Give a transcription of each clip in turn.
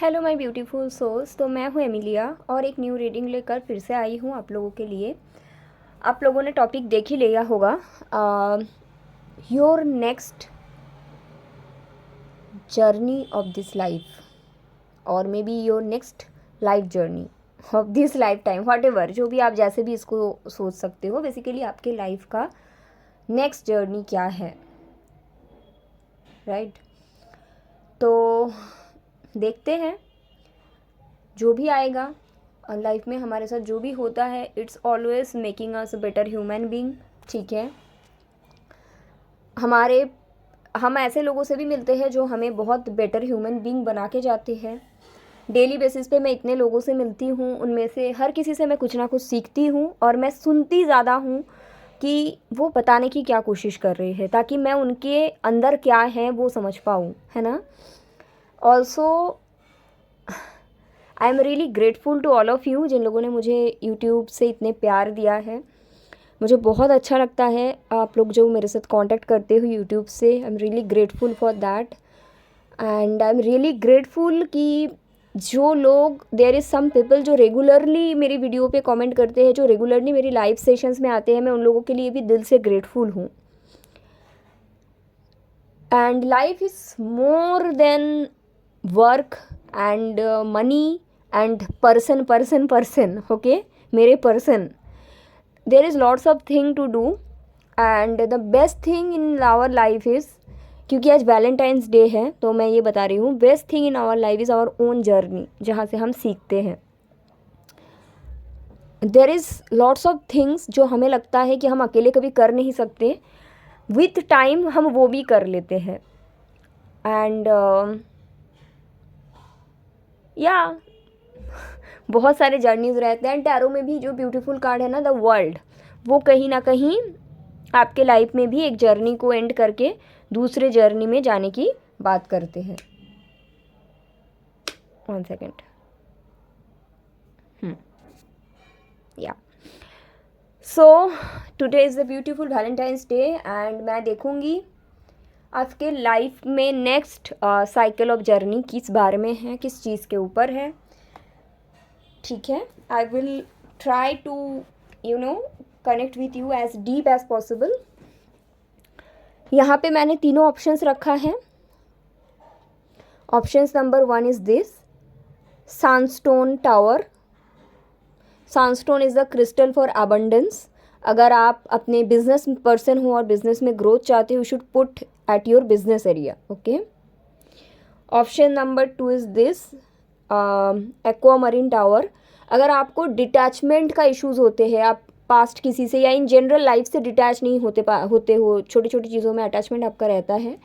Hello my beautiful souls. तो मैं हूँ एमिलिया और एक न्यू रीडिंग लेकर फिर से आई हूँ आप लोगों के लिए। आप लोगों ने टॉपिक देख ही लिया होगा, your next journey of this life और may be your next life journey of this life time, whatever, जो भी आप जैसे भी इसको सोच सकते हो। बेसिकली आपके लाइफ का नेक्स्ट जर्नी क्या है, राइट? तो देखते हैं जो भी आएगा लाइफ में हमारे साथ, जो भी होता है, it's always making us a better human being. ठीक है, हम ऐसे लोगों से भी मिलते हैं जो हमें बहुत बेटर ह्यूमन बीइंग बना के जाते हैं। डेली बेसिस पे मैं इतने लोगों से मिलती हूँ, उनमें से हर किसी से मैं कुछ ना कुछ सीखती हूँ और मैं सुनती ज़्यादा हूँ कि वो बताने की क्या कोशिश कर रहे हैं, ताकि मैं उनके अंदर क्या है वो समझ पाऊँ, है ना। Also I am really grateful to all of you जिन लोगों ने मुझे यूट्यूब से इतने प्यार दिया है। मुझे बहुत अच्छा लगता है आप लोग जो मेरे साथ कांटेक्ट करते हो यूट्यूब से। आई am really grateful for that and I am really grateful कि जो लोग, देयर इज़ सम पीपल जो रेगुलरली मेरी वीडियो पे कमेंट करते हैं, जो रेगुलरली मेरी लाइव सेशंस में आते हैं, मैं उन लोगों के लिए भी दिल से ग्रेटफुल हूँ। And life is more than work and money and person, okay, मेरे पर्सन। There is lots of thing to do and the best thing in our life is, क्योंकि आज वैलेंटाइंस डे है तो मैं ये बता रही हूँ, best thing in our life is our own journey, जहाँ से हम सीखते हैं। There is lots of things जो हमें लगता है कि हम अकेले कभी कर नहीं सकते, विथ टाइम हम वो भी कर लेते हैं। एंड या बहुत सारे जर्नीज़ रहते हैं। टैरो में भी जो ब्यूटीफुल कार्ड है ना, द वर्ल्ड, वो कहीं ना कहीं आपके लाइफ में भी एक जर्नी को एंड करके दूसरे जर्नी में जाने की बात करते हैं। 1 सेकेंड। या so today is the beautiful Valentine's day and मैं देखूँगी आपके लाइफ में नेक्स्ट साइकिल ऑफ जर्नी किस बारे में है, किस चीज़ के ऊपर है। ठीक है, I will try to connect with you as deep as possible. यहाँ पे मैंने तीनों ऑप्शंस रखा है। Options number 1 is this, Sunstone tower. Sunstone is the crystal for abundance. अगर आप अपने बिजनेस पर्सन हो और बिजनेस में ग्रोथ चाहते हो, you should put at your business area, okay. Option number 2 is this, aquamarine tower. अगर आपको डिटैचमेंट का इश्यूज होते हैं, आप पास्ट किसी से या इन जनरल लाइफ से डिटैच नहीं होते हो, छोटी छोटी चीज़ों में अटैचमेंट आपका रहता है,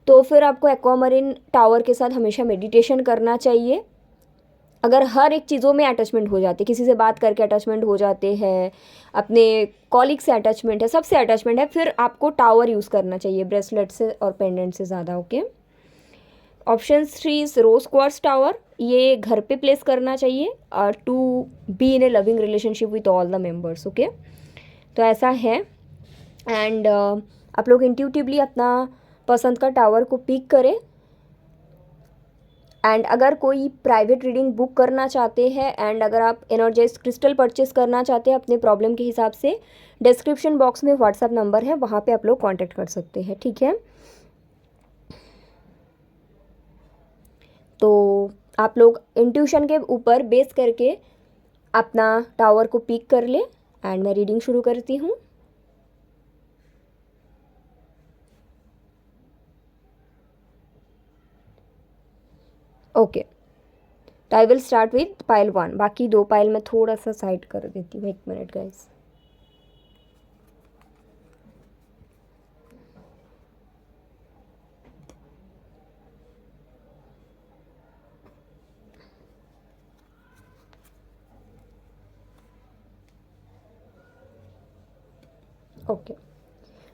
तो फिर आपको एक्वामरीन टावर के साथ हमेशा मेडिटेशन करना चाहिए। अगर हर एक चीज़ों में अटैचमेंट हो जाते, किसी से बात करके अटैचमेंट हो जाते हैं, अपने कॉलीग से अटैचमेंट है, सबसे अटैचमेंट है, फिर आपको टावर यूज़ करना चाहिए ब्रेसलेट से और पेंडेंट से ज़्यादा, okay. Option 3 is rose quartz tower. ये घर पे प्लेस करना चाहिए to be in a loving relationship with all the members, okay. तो ऐसा है एंड आप लोग इंट्यूटिवली अपना पसंद का टावर को पिक करें। एंड अगर कोई प्राइवेट रीडिंग बुक करना चाहते हैं एंड अगर आप एनर्जाइज क्रिस्टल परचेस करना चाहते हैं अपने प्रॉब्लम के हिसाब से, डिस्क्रिप्शन बॉक्स में व्हाट्सएप नंबर है, वहाँ पे आप लोग कांटेक्ट कर सकते हैं, ठीक है। तो आप लोग इंट्यूशन के ऊपर बेस करके अपना टावर को पिक कर ले एंड मैं रीडिंग शुरू करती हूँ। ओके, तो I will start with pile 1। बाकी 2 पाइल मैं थोड़ा सा साइड कर देती हूँ, 1 मिनट गाइस। ओके,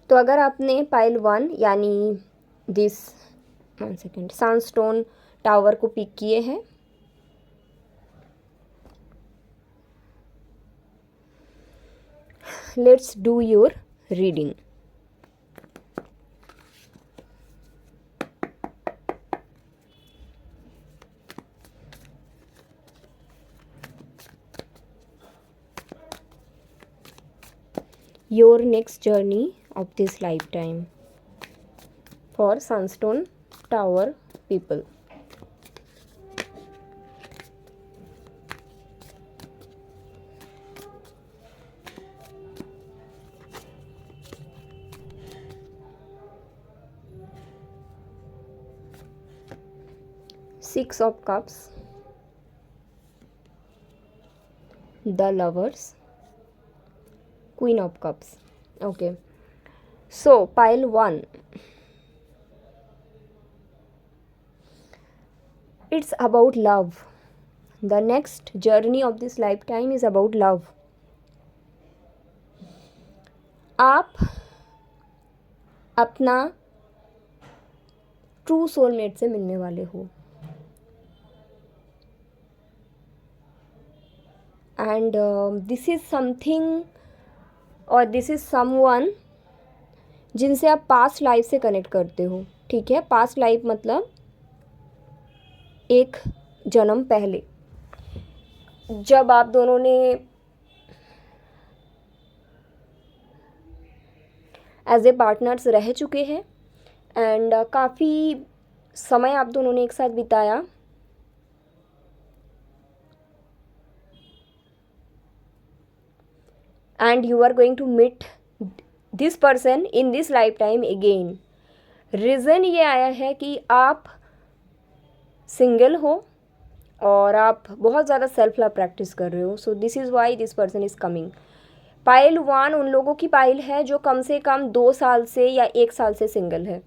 तो अगर आपने पाइल 1 यानी दिस 1 सेकेंड सनस्टोन टावर को पिक किए हैं, let's do your reading. Your next journey of this life time for Sunstone tower people. Six of Cups, the Lovers, Queen of Cups. Okay, so pile 1, it's about love. The next journey of this lifetime is about love. आप अपना true soulmate से मिलने वाले हो. And this is something और this is someone जिनसे आप past life से कनेक्ट करते हो. ठीक है, पास्ट लाइफ मतलब एक जन्म पहले जब आप दोनों ने एज ए पार्टनर्स रह चुके हैं एंड काफ़ी समय आप दोनों ने एक साथ बिताया. And you are going to meet this person in this lifetime again. Reason ये आया है कि आप सिंगल हो और आप बहुत ज़्यादा सेल्फ लव प्रैक्टिस कर रहे हो. So this is why this person is coming. Pile 1 उन लोगों की पाइल है जो कम से कम 2 साल से या 1 साल से सिंगल है,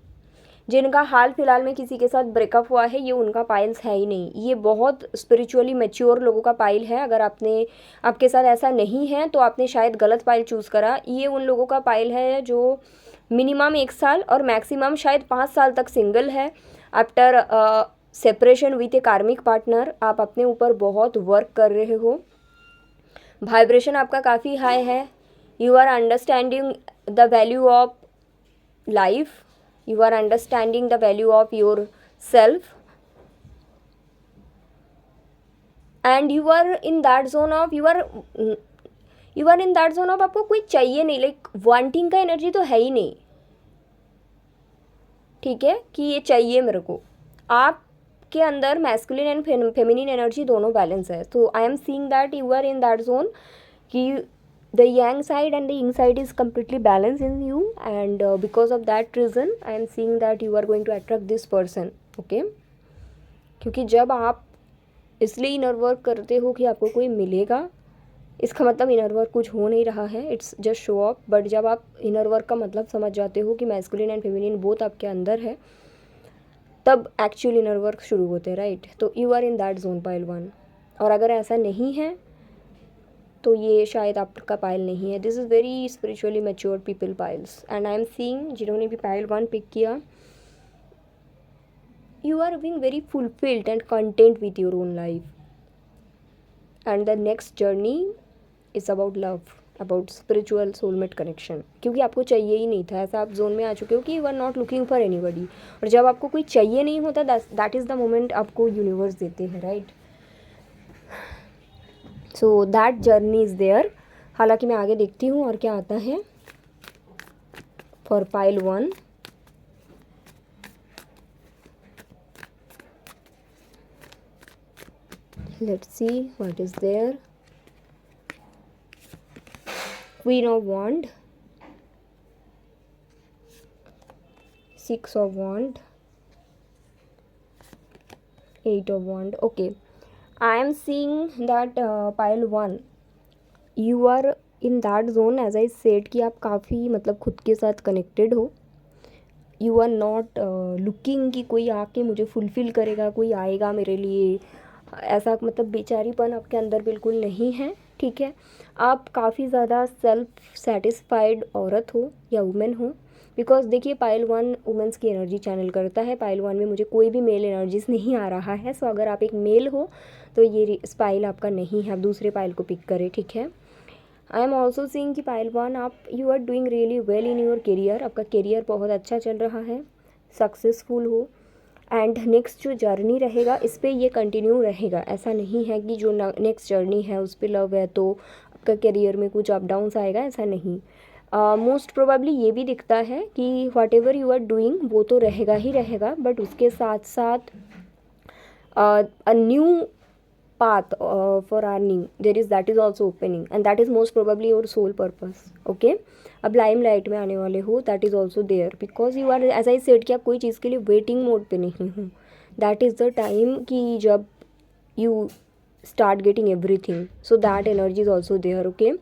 जिनका हाल फिलहाल में किसी के साथ ब्रेकअप हुआ है. ये उनका पाइल्स है ही नहीं. ये बहुत स्पिरिचुअली मैच्योर लोगों का पाइल है. अगर आपके साथ ऐसा नहीं है तो आपने शायद गलत पाइल चूज़ करा. ये उन लोगों का पाइल है जो मिनिमम 1 साल और मैक्सिमम शायद 5 साल तक सिंगल है. आफ्टर सेपरेशन विथ ए कार्मिक पार्टनर आप अपने ऊपर बहुत वर्क कर रहे हो. वाइब्रेशन आपका काफ़ी हाई है. You are understanding the value of life. You are understanding the value of yourself and you are in that zone of आपको कोई चाहिए नहीं. लाइक वांटिंग का एनर्जी तो है ही नहीं. ठीक है कि ये चाहिए मेरे को. आपके अंदर मैस्कुलिन एंड फेमिनिन एनर्जी दोनों बैलेंस है. तो I am seeing that you are in that zone कि the yang side and the yin side is completely balanced in you and because of that reason I am seeing that you are going to attract this person. okay, क्योंकि जब आप इसलिए inner work करते हो कि आपको कोई मिलेगा, इसका मतलब इनर वर्क कुछ हो नहीं रहा है, it's just show off. But जब आप इनर वर्क का मतलब समझ जाते हो कि मैस्कुलिन एंड फेमिनिन बोथ आपके अंदर है, तब एक्चुअल इनर वर्क शुरू होते हैं. राइट, तो you are in that zone pile 1. और अगर ऐसा नहीं है तो ये शायद आपका पाइल नहीं है. This is very spiritually mature people piles and I am seeing जिन्होंने भी पाइल 1 पिक किया, you are being very fulfilled and content with your own life and the next journey is about love, about spiritual soulmate connection. क्योंकि आपको चाहिए ही नहीं था, ऐसा आप जोन में आ चुके हो कि you are not looking for anybody. और जब आपको कोई चाहिए नहीं होता दैट इज़ द मोमेंट आपको यूनिवर्स देते हैं. Right, so that journey is there. हालांकि मैं आगे देखती हूँ और क्या आता है for pile 1. Let's see what is there. Queen of wand, 6 of wand, 8 of wand. Okay, I am seeing that pile 1 you are in that zone as I said कि आप काफ़ी मतलब खुद के साथ कनेक्टेड हो. यू आर नॉट लुकिंग कि कोई आके मुझे फुलफ़िल करेगा, कोई आएगा मेरे लिए, ऐसा मतलब बेचारीपन आपके अंदर बिल्कुल नहीं है. ठीक है, आप काफ़ी ज़्यादा सेल्फ सेटिस्फाइड औरत हो या वुमेन हो. बिकॉज देखिए पाइल 1 वुमेंस की एनर्जी चैनल करता है. पाइल 1 में मुझे कोई भी मेल एनर्जीज नहीं आ रहा है. सो अगर आप एक मेल हो तो ये पाइल आपका नहीं है, आप दूसरे पाइल को पिक करें. ठीक है, आई एम ऑल्सो सीइंग कि पाइल 1 आप you are doing really well in your career. आपका करियर बहुत अच्छा चल रहा है, सक्सेसफुल हो. एंड नेक्स्ट जो जर्नी रहेगा इस पर ये कंटिन्यू रहेगा. ऐसा नहीं है कि जो नेक्स्ट जर्नी है उस पर लव है तो आपका करियर में कुछ अप डाउन्स आएगा, ऐसा नहीं. मोस्ट प्रोबेबली ये भी दिखता है कि whatever you are doing वो तो रहेगा ही रहेगा, बट उसके साथ साथ a new path for earning there is that is also opening and that is most probably your sole purpose. okay, अब लाइमलाइट में आने वाले हो, that is also there because you are as I said कि आप कोई चीज़ के लिए वेटिंग मोड पे नहीं हो. दैट इज़ द टाइम कि जब you start getting everything, so that energy is also there. Okay,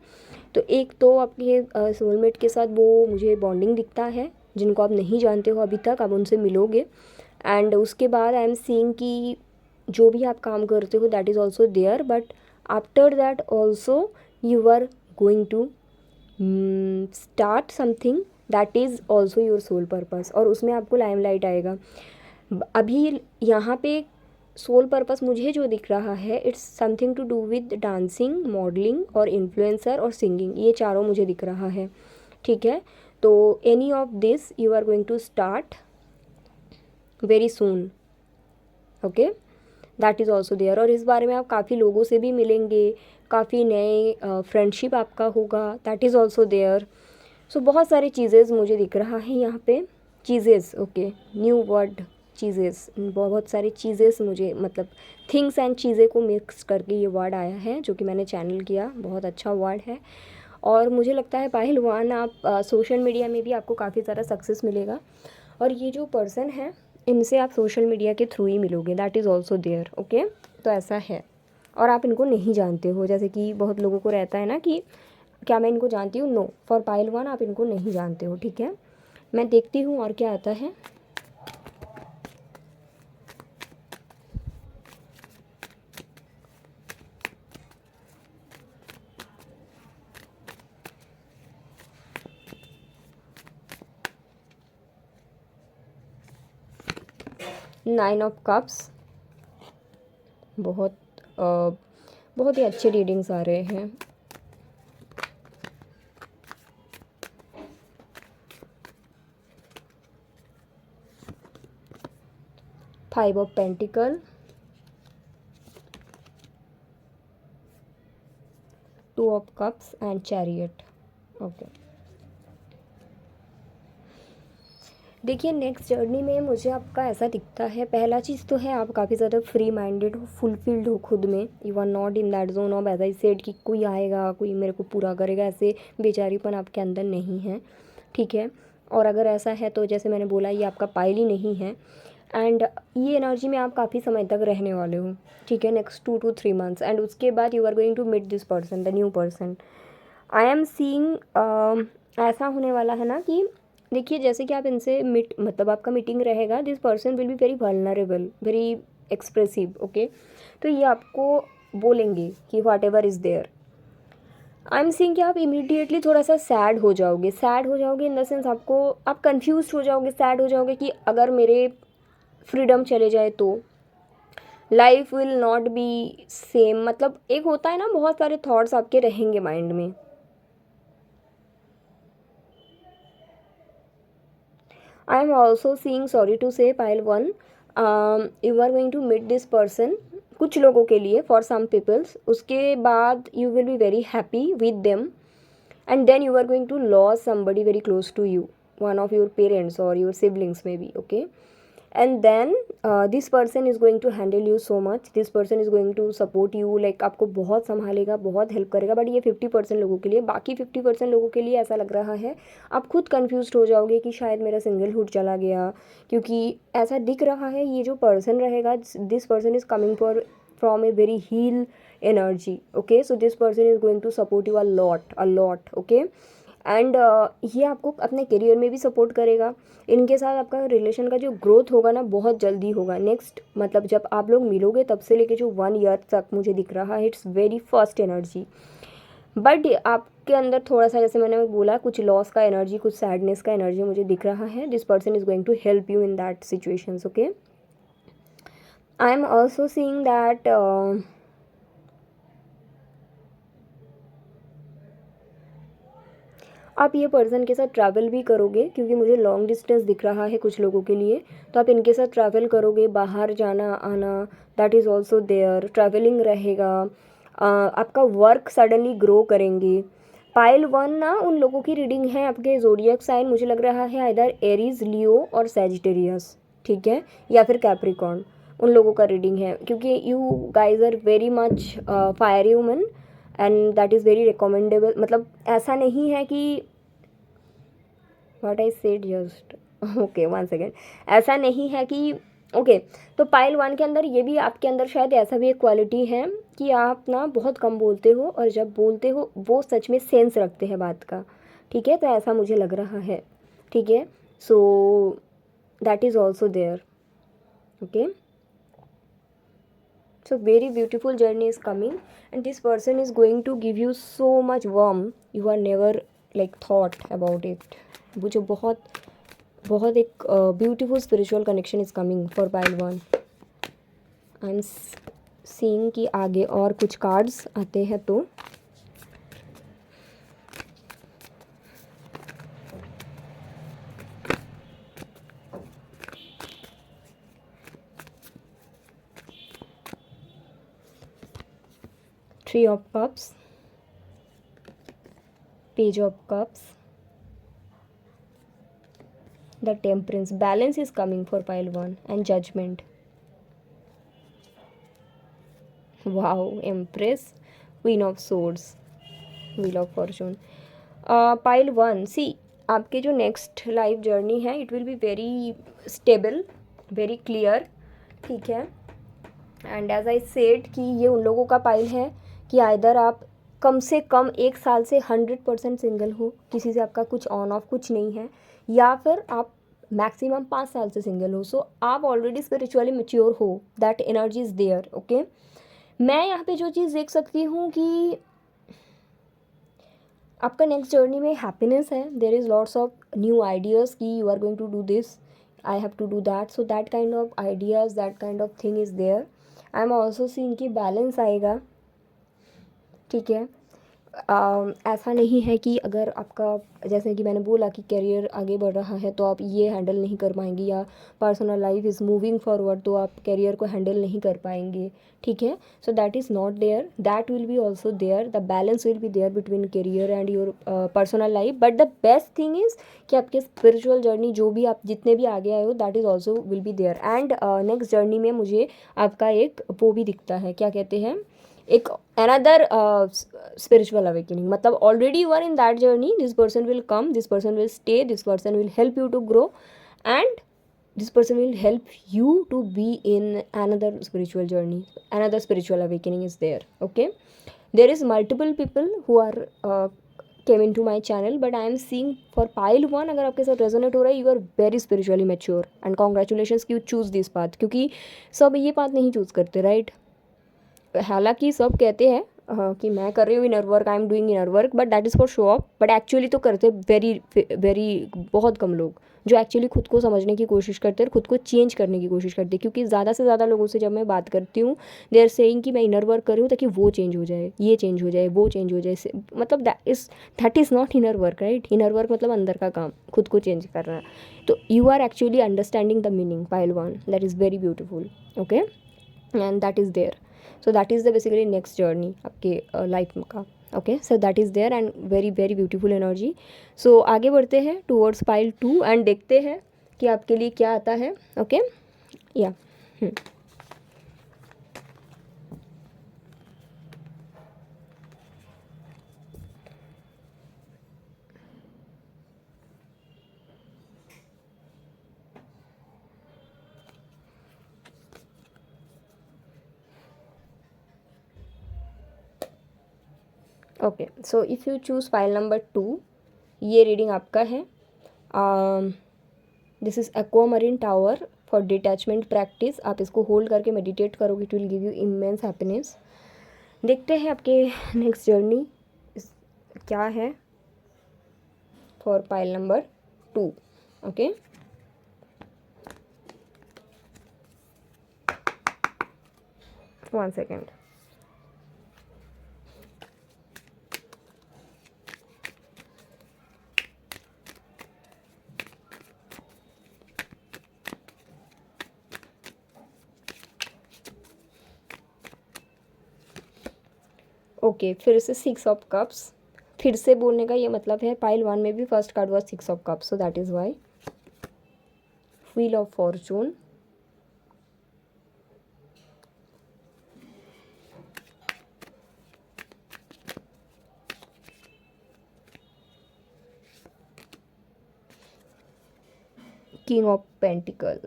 तो एक तो आपके सोलमेट के साथ वो मुझे बॉन्डिंग दिखता है, जिनको आप नहीं जानते हो अभी तक, आप उनसे मिलोगे. एंड उसके बाद आई एम सीइंग कि जो भी आप काम करते हो that is also there, but after that also you are going to start something that is also your soul purpose, और उसमें आपको लाइमलाइट आएगा. अभी यहाँ पे सोल पर्पस मुझे जो दिख रहा है it's something to do with dancing, modelling और इन्फ्लुएंसर और सिंगिंग, ये चारों मुझे दिख रहा है. ठीक है, तो any of this you are going to start very soon. Okay, that is also there. और इस बारे में आप काफ़ी लोगों से भी मिलेंगे, काफ़ी नए फ्रेंडशिप आपका होगा, दैट इज़ ऑल्सो देयर. सो बहुत सारी चीज़ें मुझे दिख रहा है यहाँ पे. चीज़ेस, ओके, न्यू वर्ड, चीज़ेस, बहुत सारी चीज़ें मुझे, मतलब थिंग्स एंड चीज़ें को मिक्स करके ये वर्ड आया है जो कि मैंने चैनल किया. बहुत अच्छा वर्ड है. और मुझे लगता है पहलवान, आप सोशल मीडिया में भी आपको काफ़ी ज़्यादा सक्सेस मिलेगा. और ये जो पर्सन है इनसे आप सोशल मीडिया के थ्रू ही मिलोगे, that is also there. Okay, तो ऐसा है. और आप इनको नहीं जानते हो, जैसे कि बहुत लोगों को रहता है ना कि क्या मैं इनको जानती हूँ. नो, फॉर पहलवान आप इनको नहीं जानते हो. ठीक है, मैं देखती हूँ और क्या आता है. नाइन ऑफ कप्स, बहुत बहुत ही अच्छे रीडिंग्स आ रहे हैं. Five of pentacle, two of cups and chariot. Okay, देखिए नेक्स्ट जर्नी में मुझे आपका ऐसा दिखता है. पहला चीज़ तो है आप काफ़ी ज़्यादा फ्री माइंडेड हो, फुलफिल्ड हो खुद में. You are not in that zone of as I said कि कोई आएगा कोई मेरे को पूरा करेगा, ऐसे बेचारीपन आपके अंदर नहीं है. ठीक है, और अगर ऐसा है तो जैसे मैंने बोला ये आपका पाइल ही नहीं है. एंड ये एनर्जी में आप काफ़ी समय तक रहने वाले हो. ठीक है, नेक्स्ट 2 to 3 months. एंड उसके बाद you are going to meet this person, the new person. I am seeing ऐसा होने वाला है ना कि देखिए जैसे कि आप इनसे मतलब आपका मीटिंग रहेगा, this person will be very vulnerable, very expressive. Okay, तो ये आपको बोलेंगे कि whatever is there. I am seeing कि आप इमीडिएटली थोड़ा सा सैड हो जाओगे. सैड हो जाओगे इन द सेंस आप कंफ्यूज हो जाओगे, सैड हो जाओगे कि अगर मेरे फ्रीडम चले जाए तो life will not be same. मतलब एक होता है ना, बहुत सारे थॉट्स आपके रहेंगे माइंड में. I am also seeing, sorry to say, pile one, you are going to meet this person. कुछ लोगों के लिए, for some peoples, उसके बाद you will be very happy with them, and then you are going to lose somebody very close to you, one of your parents or your siblings maybe. Okay, and then this person is going to handle you so much. This person is going to support you, like आपको बहुत संभालेगा, बहुत help करेगा. But ये 50% लोगों के लिए. बाकी 50% लोगों के लिए ऐसा लग रहा है आप खुद कंफ्यूज हो जाओगे कि शायद मेरा सिंगलहुड चला गया, क्योंकि ऐसा दिख रहा है ये जो पर्सन रहेगा, this person is coming from a very heal energy. Okay, so this person is going to support you a lot. Okay, and ये आपको अपने करियर में भी सपोर्ट करेगा. इनके साथ आपका रिलेशन का जो ग्रोथ होगा ना बहुत जल्दी होगा. नेक्स्ट मतलब जब आप लोग मिलोगे तब से लेके जो 1 year तक मुझे दिख रहा है, it's very first energy. But आपके अंदर थोड़ा सा, जैसे मैंने बोला, कुछ लॉस का एनर्जी, कुछ सैडनेस का एनर्जी मुझे दिख रहा है. This person is going to help you in that situations. Okay, I am also seeing that आप ये पर्सन के साथ ट्रैवल भी करोगे, क्योंकि मुझे लॉन्ग डिस्टेंस दिख रहा है कुछ लोगों के लिए. तो आप इनके साथ ट्रैवल करोगे, बाहर जाना आना, that is also there. Travelling रहेगा. आपका वर्क सडनली ग्रो करेंगे. पाइल वन ना उन लोगों की रीडिंग है, आपके ज़ोडिएक साइन मुझे लग रहा है आइदर एरीज, लियो और सैजिटेरियस, ठीक है, या फिर कैप्रिकॉर्न, उन लोगों का रीडिंग है, क्योंकि you guys are very much fiery woman and that is very recommendable. मतलब ऐसा नहीं है कि what I said just, okay one second, ऐसा नहीं है कि ओके तो पाइल वन के अंदर ये भी आपके अंदर शायद ऐसा भी एक क्वालिटी है कि आप ना बहुत कम बोलते हो, और जब बोलते हो वो सच में सेंस रखते हैं बात का, ठीक है, तो ऐसा मुझे लग रहा है, ठीक है, so that is also there, okay. So very beautiful journey is coming, and this person is going to give you so much warmth you are never like thought about it। मुझे बहुत बहुत एक beautiful spiritual connection is coming for pile one. I am seeing कि आगे और कुछ cards आते हैं तो three of cups, page of cups, the temperance, balance is coming for pile one and judgement. Wow, empress, queen of swords, wheel of fortune. Pile one, see आपके जो next life journey है it will be very stable, very clear, ठीक है, and as I said कि ये उन लोगों का पाइल है कि आइदर आप कम से कम 1 साल से 100% सिंगल हो, किसी से आपका कुछ ऑन ऑफ कुछ नहीं है, या फिर आप मैक्सिमम 5 साल से सिंगल हो। सो आप ऑलरेडी स्पिरिचुअली मैच्योर हो, that energy is there, okay. मैं यहाँ पे जो चीज़ देख सकती हूँ कि आपका नेक्स्ट जर्नी में हैप्पीनेस है, there is lots of new ideas कि you are going to do this, I have to do that, so that kind of ideas, that kind of thing is there. I am also seeing कि balance आएगा, ठीक है। ऐसा नहीं है कि अगर आपका जैसे कि मैंने बोला कि करियर आगे बढ़ रहा है तो आप ये हैंडल नहीं कर पाएंगी, या personal life is moving forward तो आप करियर को हैंडल नहीं कर पाएंगे, ठीक है। So that is not there, that will be also there, the balance will be there between career and your personal life. But the best thing is कि आपके स्पिरिचुअल जर्नी जो भी आप जितने भी आगे आए हो that is also will be there. And next journey में मुझे आपका एक वो भी दिखता है, क्या कहते हैं, एक अनदर spiritual awakening, मतलब already you are in that journey, this person will come, this person will stay, this person will help you to grow, and this person will help you to be in another spiritual journey, another spiritual awakening is there, okay। There is multiple people who are came into my channel, but I am seeing for pile one अगर आपके साथ resonate हो रहा है, you are very spiritually mature and congratulations कि you choose this path, क्योंकि सब ये पाथ नहीं चूज़ करते, राइट। हालांकि सब कहते हैं कि मैं कर रही हूँ inner work, I am doing inner work, but that is for show off, but actually तो करते वेरी वेरी बहुत कम लोग जो एक्चुअली खुद को समझने की कोशिश करते हैं और खुद को चेंज करने की कोशिश करते हैं। क्योंकि ज़्यादा से ज़्यादा लोगों से जब मैं बात करती हूँ दे आर सेइंग कि मैं इनर वर्क कर रही हूँ ताकि वो चेंज हो जाए, ये चेंज हो जाए, वो चेंज हो जाए, मतलब that is not inner work, right. Inner work मतलब अंदर का काम, खुद को चेंज करना। तो you are actually understanding the meaning pile one, that is very beautiful, okay, and that is there. So that is the basically next journey आपके life का, okay. So that is there and very very beautiful energy. सो आगे बढ़ते हैं towards pile to and देखते हैं कि आपके लिए क्या आता है, ओके, या okay. So if you choose file number 2, ये रीडिंग आपका है। This is aquamarine tower for detachment practice. आप इसको होल्ड करके मेडिटेट करोगे, it will give you immense happiness. देखते हैं आपके नेक्स्ट जर्नी क्या है for pile number 2, okay. One second. Okay, फिर से 6 ऑफ कप्स, फिर से बोलने का ये मतलब है, पाइल 1 में भी first card was 6 of cups, so that is Y. Wheel of Fortune, king of pentacle,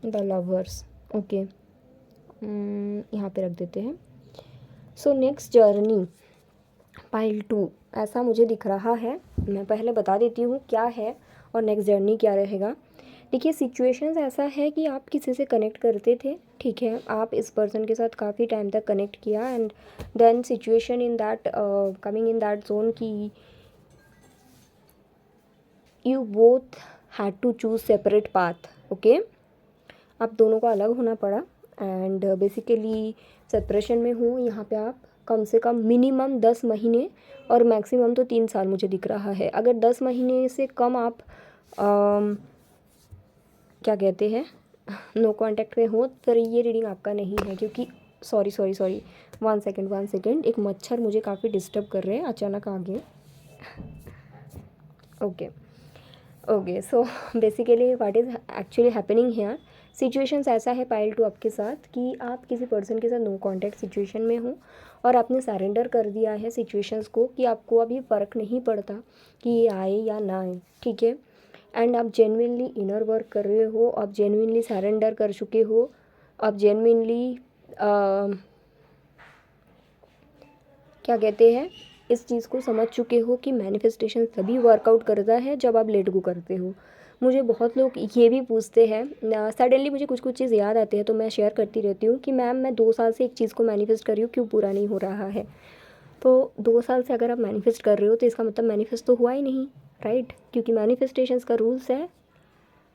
the lovers. Okay, यहाँ पे रख देते हैं। सो नेक्स्ट जर्नी पाइल 2 ऐसा मुझे दिख रहा है। मैं पहले बता देती हूँ क्या है और नेक्स्ट जर्नी क्या रहेगा। देखिए, सिचुएशंस ऐसा है कि आप किसी से कनेक्ट करते थे, ठीक है, आप इस पर्सन के साथ काफ़ी टाइम तक कनेक्ट किया, and then situation in that coming in that zone कि you both had to choose separate path. Okay, आप दोनों को अलग होना पड़ा, एंड बेसिकली सेपरेशन में हूँ यहाँ पे। आप कम से कम मिनिमम 10 महीने और मैक्सिमम तो 3 साल मुझे दिख रहा है। अगर 10 महीने से कम आप क्या कहते हैं नो कांटेक्ट में हो, फिर ये रीडिंग आपका नहीं है, क्योंकि सॉरी 1 सेकेंड, एक मच्छर मुझे काफ़ी डिस्टर्ब कर रहे हैं, अचानक आ गए। Okay, so basically what is actually happening here, situations ऐसा है पाइल 2 आपके साथ कि आप किसी पर्सन के साथ नो कांटेक्ट सिचुएशन में हो और आपने सरेंडर कर दिया है सिचुएशंस को कि आपको अभी फ़र्क नहीं पड़ता कि ये आए या ना आए, ठीक है। एंड आप जेन्युइनली इनर वर्क कर रहे हो, आप जेन्युइनली सरेंडर कर चुके हो, आप जेन्युइनली क्या कहते हैं इस चीज़ को समझ चुके हो कि मैनिफेस्टेशन तभी वर्कआउट करता है जब आप लेट गो करते हो। मुझे बहुत लोग ये भी पूछते हैं, सडनली मुझे कुछ चीज़ याद आते हैं तो मैं शेयर करती रहती हूँ कि मैम मैं 2 साल से एक चीज़ को मैनिफेस्ट कर रही हूँ, क्यों पूरा नहीं हो रहा है। तो 2 साल से अगर आप मैनिफेस्ट कर रहे हो तो इसका मतलब मैनिफेस्ट तो हुआ ही नहीं, राइट, क्योंकि मैनिफेस्टेशंस का रूल्स है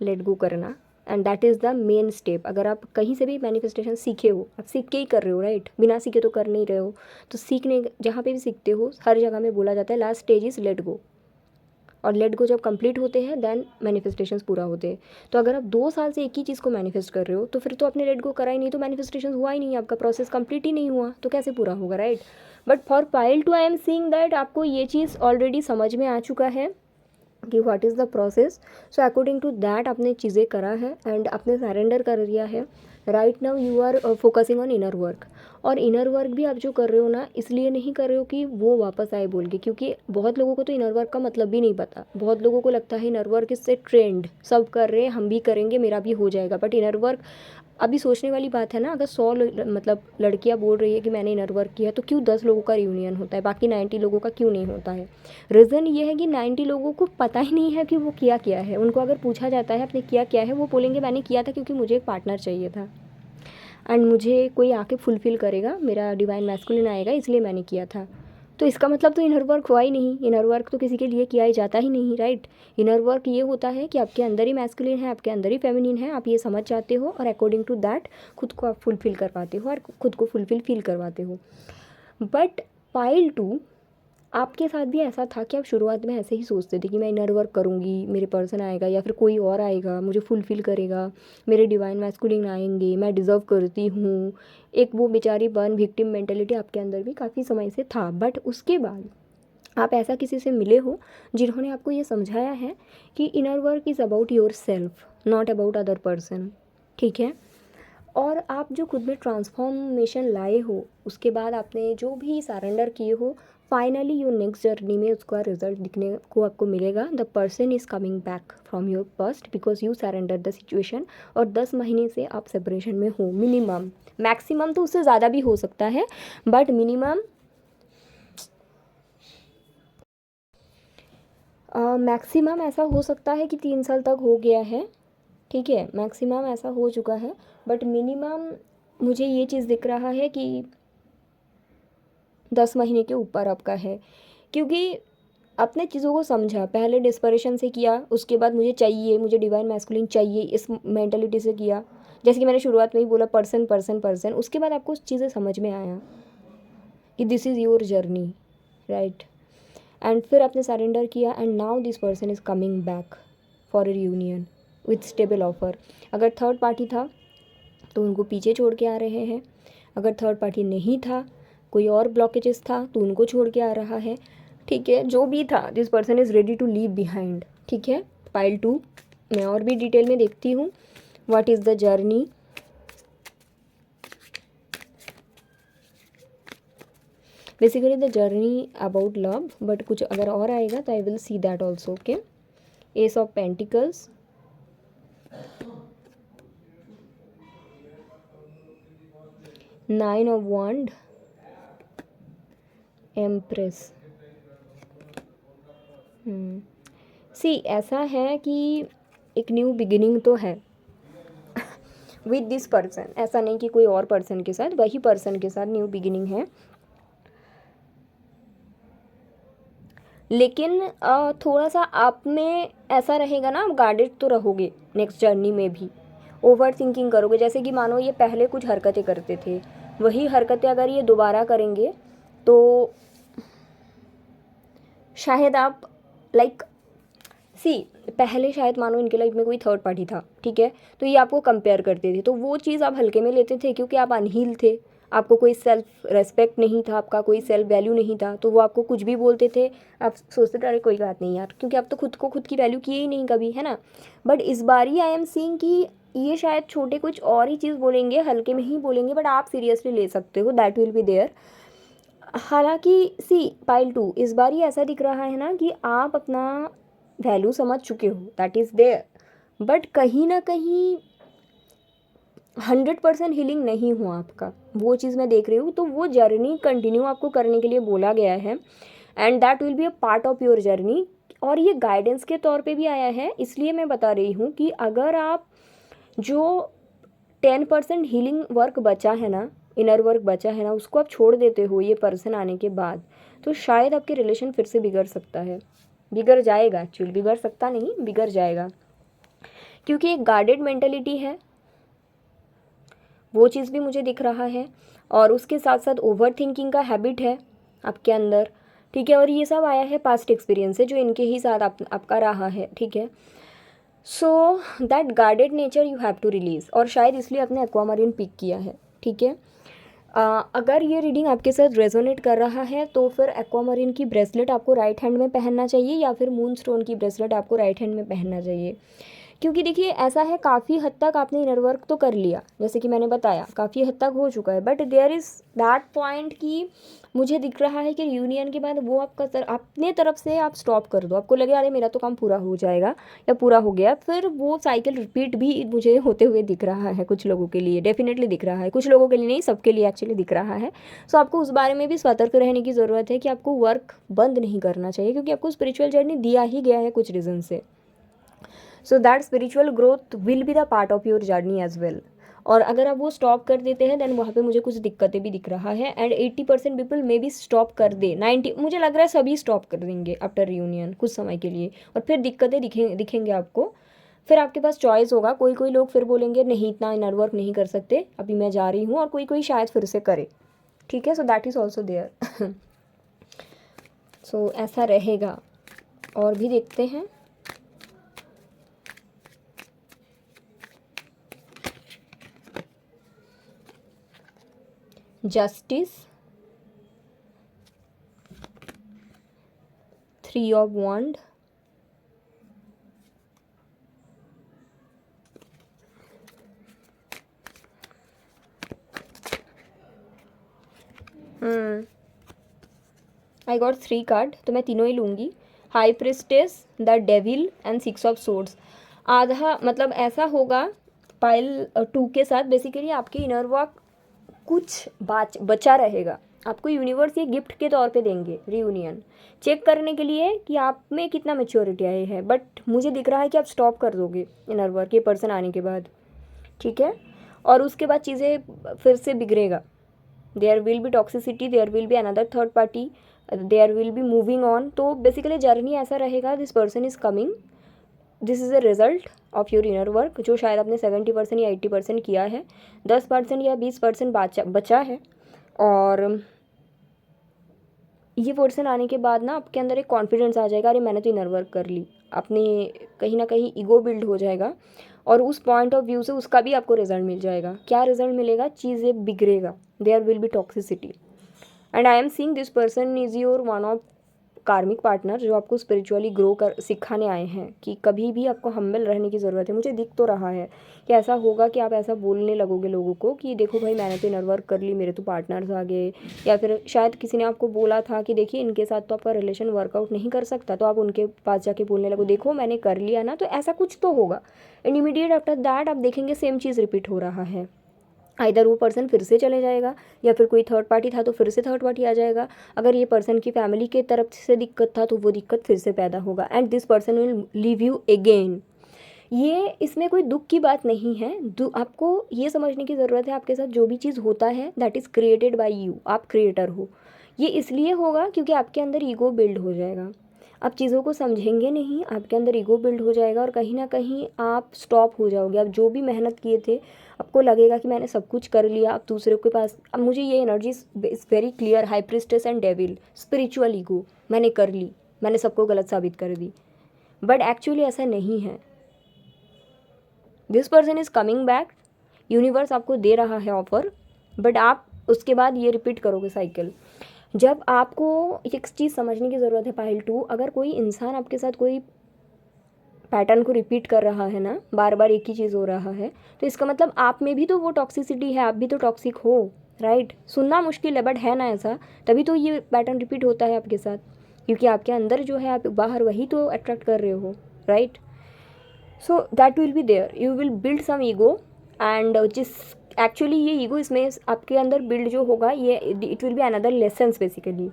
लेट गो करना, and that is the main step. अगर आप कहीं से भी मैनिफेस्टेशन सीखे हो, आप सीख के ही कर रहे हो, राइट, बिना सीखे तो कर नहीं रहे हो। तो सीखने जहाँ पे भी सीखते हो हर जगह में बोला जाता है last stage is let go, और लेट गो जब कंप्लीट होते हैं देन मैनिफेस्टेशंस पूरा होते हैं। तो अगर आप 2 साल से एक ही चीज़ को मैनिफेस्ट कर रहे हो तो फिर तो आपने लेट गो करा ही नहीं, तो मैनिफेस्टेशन हुआ ही नहीं, आपका प्रोसेस कंप्लीट ही नहीं हुआ, तो कैसे पूरा होगा, right. But for pile 2 I am seeing that आपको ये चीज़ ऑलरेडी समझ में आ चुका है कि what is the process. So according to that आपने चीज़ें करा है एंड आपने सरेंडर कर दिया है। Right now you are focusing on inner work, और इनर वर्क भी आप जो कर रहे हो ना, इसलिए नहीं कर रहे हो कि वो वापस आए बोल के, क्योंकि बहुत लोगों को तो इनर वर्क का मतलब भी नहीं पता। बहुत लोगों को लगता है इनर वर्क इससे ट्रेंड, सब कर रहे हैं हम भी करेंगे मेरा भी हो जाएगा, बट इनर वर्क अभी सोचने वाली बात है ना। अगर 100 मतलब लड़कियां बोल रही है कि मैंने इनर वर्क किया, तो क्यों 10 लोगों का रियूनियन होता है, बाकी 90 लोगों का क्यों नहीं होता है। रीज़न ये है कि 90 लोगों को पता ही नहीं है कि वो किया क्या है। उनको अगर पूछा जाता है आपने किया क्या है, वो बोलेंगे मैंने किया था क्योंकि मुझे एक पार्टनर चाहिए था एंड मुझे कोई आके फुलफ़िल करेगा, मेरा डिवाइन मैस्कुलिन आएगा, इसलिए मैंने किया था। तो इसका मतलब तो इनर वर्क हुआ ही नहीं। इनर वर्क तो किसी के लिए किया ही जाता ही नहीं, राइट। इनर वर्क ये होता है कि आपके अंदर ही मैस्कुलिन है, आपके अंदर ही फेमिनिन है, आप ये समझ जाते हो और अकॉर्डिंग टू दैट खुद को आप फुलफ़िल करवाते हो और खुद को फुलफ़िल फील करवाते हो। बट पाइल 2 आपके साथ भी ऐसा था कि आप शुरुआत में ऐसे ही सोचते थे कि मैं इनर वर्क करूँगी, मेरे पर्सन आएगा या फिर कोई और आएगा, मुझे फुलफ़िल करेगा, मेरे डिवाइन मैस्कुलिन आएंगे, मैं डिज़र्व करती हूँ। एक वो बेचारी बर्न विक्टिम मेंटेलिटी आपके अंदर भी काफ़ी समय से था। बट उसके बाद आप ऐसा किसी से मिले हो जिन्होंने आपको ये समझाया है कि inner work is about your self, not about other person, ठीक है। और आप जो खुद में ट्रांसफॉर्मेशन लाए हो, उसके बाद आपने जो भी सरेंडर किए हो, फाइनली योर नेक्स्ट जर्नी में उसका रिजल्ट दिखने को आपको मिलेगा। The person is coming back from your past because you surrender the situation. और 10 महीने से आप सेपरेशन में हो मिनिमम, मैक्सिमम तो उससे ज़्यादा भी हो सकता है, बट मिनिमम मैक्सिमम ऐसा हो सकता है कि 3 साल तक हो गया है, ठीक है, मैक्सिमम ऐसा हो चुका है। बट मिनिमम मुझे ये चीज़ दिख रहा है कि 10 महीने के ऊपर आपका है, क्योंकि अपने चीज़ों को समझा, पहले डिस्परेशन से किया, उसके बाद मुझे चाहिए, मुझे डिवाइन मैस्कुलिन चाहिए, इस मेंटालिटी से किया। जैसे कि मैंने शुरुआत में ही बोला पर्सन पर्सन पर्सन, उसके बाद आपको चीज़ें समझ में आया कि this is your journey, right. And फिर आपने सरेंडर किया and now this person is coming back for a reunion with stable offer. अगर थर्ड पार्टी था तो उनको पीछे छोड़ के आ रहे हैं, अगर थर्ड पार्टी नहीं था, कोई और ब्लॉकेजेस था तो उनको छोड़ के आ रहा है, ठीक है। जो भी था, this person is ready to leave behind, ठीक है। पाइल 2 मैं और भी डिटेल में देखती हूँ। What is the journey, basically the journey about love, but कुछ अगर और आएगा तो I will see that also, okay. Ace of pentacles, nine of wand, empress. See ऐसा है कि एक न्यू बिगिनिंग तो है विद दिस पर्सन, ऐसा नहीं कि कोई और पर्सन के साथ, वही पर्सन के साथ न्यू बिगिनिंग है। लेकिन थोड़ा सा आप में ऐसा रहेगा ना, आप गार्डेड तो रहोगे नेक्स्ट जर्नी में भी, ओवर थिंकिंग करोगे। जैसे कि मानो ये पहले कुछ हरकतें करते थे, वही हरकतें अगर ये दोबारा करेंगे तो शायद आप लाइक सी, पहले शायद मानो इनके लाइफ में कोई थर्ड पार्टी था, ठीक है, तो ये आपको कंपेयर करते थे, तो वो चीज़ आप हल्के में लेते थे क्योंकि आप अनहील थे, आपको कोई सेल्फ रेस्पेक्ट नहीं था, आपका कोई सेल्फ वैल्यू नहीं था, तो वो आपको कुछ भी बोलते थे, आप सोचते थे अरे कोई बात नहीं यार, क्योंकि आप तो खुद को खुद की वैल्यू किए ही नहीं कभी, है ना। बट इस बार ही आई एम सीइंग कि ये शायद छोटे कुछ और ही चीज़ बोलेंगे, हल्के में ही बोलेंगे, बट आप सीरियसली ले सकते हो, दैट विल बी देयर। हालांकि सी पाइल 2 इस बार ही ऐसा दिख रहा है ना कि आप अपना वैल्यू समझ चुके हो, दैट इज़ देयर, बट कहीं ना कहीं 100% हीलिंग नहीं हुआ आपका, वो चीज़ मैं देख रही हूँ। तो वो जर्नी कंटिन्यू आपको करने के लिए बोला गया है, and that will be a part of your journey. और ये गाइडेंस के तौर पे भी आया है, इसलिए मैं बता रही हूँ कि अगर आप जो 10% हीलिंग वर्क बचा है ना, इनर वर्क बचा है ना, उसको आप छोड़ देते हो ये पर्सन आने के बाद, तो शायद आपके रिलेशन फिर से बिगड़ सकता है, बिगड़ जाएगा, एक्चुअली बिगड़ सकता नहीं, बिगड़ जाएगा, क्योंकि एक गार्डेड मेंटेलिटी है, वो चीज़ भी मुझे दिख रहा है, और उसके साथ साथ ओवर थिंकिंग का हैबिट है आपके अंदर, ठीक है। और ये सब आया है पास्ट एक्सपीरियंस से जो इनके ही साथ आपका रहा है, ठीक है। So that guarded nature you have to release, और शायद इसलिए आपने एक्वामरीन पिक किया है, ठीक है। अगर ये रीडिंग आपके साथ रेजोनेट कर रहा है तो फिर एक्वामरीन की ब्रेसलेट आपको राइट हैंड में पहनना चाहिए, या फिर मून स्टोन की ब्रेसलेट आपको राइट हैंड में पहनना चाहिए। क्योंकि देखिए ऐसा है, काफ़ी हद तक आपने इनर वर्क तो कर लिया, जैसे कि मैंने बताया काफ़ी हद तक हो चुका है, but there is that point कि मुझे दिख रहा है कि यूनियन के बाद वो अपने तरफ से आप स्टॉप कर दो, आपको लगे अरे मेरा तो काम पूरा हो जाएगा या पूरा हो गया, फिर वो साइकिल रिपीट भी मुझे होते हुए दिख रहा है, कुछ लोगों के लिए डेफिनेटली दिख रहा है, कुछ लोगों के लिए नहीं, सबके लिए एक्चुअली दिख रहा है। सो आपको उस बारे में भी सतर्क रहने की ज़रूरत है कि आपको वर्क बंद नहीं करना चाहिए, क्योंकि आपको स्पिरिचुअल जर्नी दिया ही गया है कुछ रीज़न से। So that spiritual growth will be the part of your journey as well. और अगर आप वो स्टॉप कर देते हैं देन वहाँ पे मुझे कुछ दिक्कतें भी दिख रहा है, एंड 80% पीपल मे भी स्टॉप कर दे, 90 मुझे लग रहा है सभी स्टॉप कर देंगे आफ्टर रियूनियन कुछ समय के लिए, और फिर दिक्कतें दिखेंगे आपको। फिर आपके पास चॉइस होगा, कोई कोई लोग फिर बोलेंगे नहीं इतना इनर वर्क नहीं कर सकते, अभी मैं जा रही हूँ, और कोई कोई शायद फिर से करे, ठीक है। So that is also there. So ऐसा रहेगा। और भी देखते हैं। Justice, 3 of wand, I got 3 card, तो मैं तीनों ही लूँगी। High priestess, the devil and 6 of swords. आधा मतलब ऐसा होगा पाइल 2 के साथ, बेसिकली आपके इनर वर्क कुछ बचा रहेगा, आपको यूनिवर्स ये गिफ्ट के तौर पे देंगे रियूनियन, चेक करने के लिए कि आप में कितना मेच्योरिटी आई है, बट मुझे दिख रहा है कि आप स्टॉप कर दोगे इनर वर्क ये पर्सन आने के बाद, ठीक है। और उसके बाद चीज़ें फिर से बिगड़ेगा, there will be toxicity, there will be another third party, there will be moving on. तो बेसिकली जर्नी ऐसा रहेगा, this person is coming, this is a result of your inner work, जो शायद आपने 70% या 80% किया है, 10% या 20% बचा है। और ये पर्सन आने के बाद ना आपके अंदर एक कॉन्फिडेंस आ जाएगा, अरे मैंने तो इनर वर्क कर ली, अपने कहीं ना कहीं ईगो बिल्ड हो जाएगा, और उस पॉइंट ऑफ व्यू से उसका भी आपको रिजल्ट मिल जाएगा। क्या रिजल्ट मिलेगा? चीज़ें बिगड़ेगा, there will be toxicity. And I am seeing this person is your one of karmic partner, जो आपको स्पिरिचुअली ग्रो कर सिखाने आए हैं कि कभी भी आपको हम्बल रहने की ज़रूरत है। मुझे दिख तो रहा है कि ऐसा होगा कि आप ऐसा बोलने लगोगे लोगों को कि देखो भाई मैंने तो इनर वर्क कर ली, मेरे तो पार्टनर्स आ गए, या फिर शायद किसी ने आपको बोला था कि देखिए इनके साथ तो आपका रिलेशन वर्कआउट नहीं कर सकता, तो आप उनके पास जाके बोलने लगो देखो मैंने कर लिया ना, तो ऐसा कुछ तो होगा। एंड इमीडिएट आफ्टर दैट आप देखेंगे सेम चीज़ रिपीट हो रहा है। आइदर वो पर्सन फिर से चले जाएगा, या फिर कोई थर्ड पार्टी था तो फिर से थर्ड पार्टी आ जाएगा। अगर ये पर्सन की फैमिली के तरफ से दिक्कत था तो वो दिक्कत फिर से पैदा होगा, and this person will leave you again. ये इसमें कोई दुख की बात नहीं है। आपको ये समझने की ज़रूरत है आपके साथ जो भी चीज़ होता है that is created by you, आप क्रिएटर हो। ये इसलिए होगा क्योंकि आपके अंदर ईगो बिल्ड हो जाएगा, आप चीज़ों को समझेंगे नहीं, आपके अंदर ईगो बिल्ड हो जाएगा और कहीं ना कहीं आप स्टॉप हो जाओगे। आप जो भी मेहनत किए थे आपको लगेगा कि मैंने सब कुछ कर लिया, अब दूसरे के पास, अब मुझे ये energy is very clear, high priestess and devil, spiritual ego, मैंने कर ली, मैंने सबको गलत साबित कर दी। बट एक्चुअली ऐसा नहीं है। This person is coming back, universe आपको दे रहा है ऑफर, बट आप उसके बाद ये रिपीट करोगे साइकिल। जब आपको एक चीज़ समझने की ज़रूरत है पाइल 2, अगर कोई इंसान आपके साथ कोई पैटर्न को रिपीट कर रहा है ना, बार बार एक ही चीज़ हो रहा है, तो इसका मतलब आप में भी तो वो टॉक्सिसिटी है, आप भी तो टॉक्सिक हो, राइट? सुनना मुश्किल है बट है ना ऐसा, तभी तो ये पैटर्न रिपीट होता है आपके साथ, क्योंकि आपके अंदर जो है आप बाहर वही तो अट्रैक्ट कर रहे हो, right? So that will be there, you will build some ego, and जिस एक्चुअली ये ईगो इसमें आपके अंदर बिल्ड जो होगा, ये it will be another lessons basically,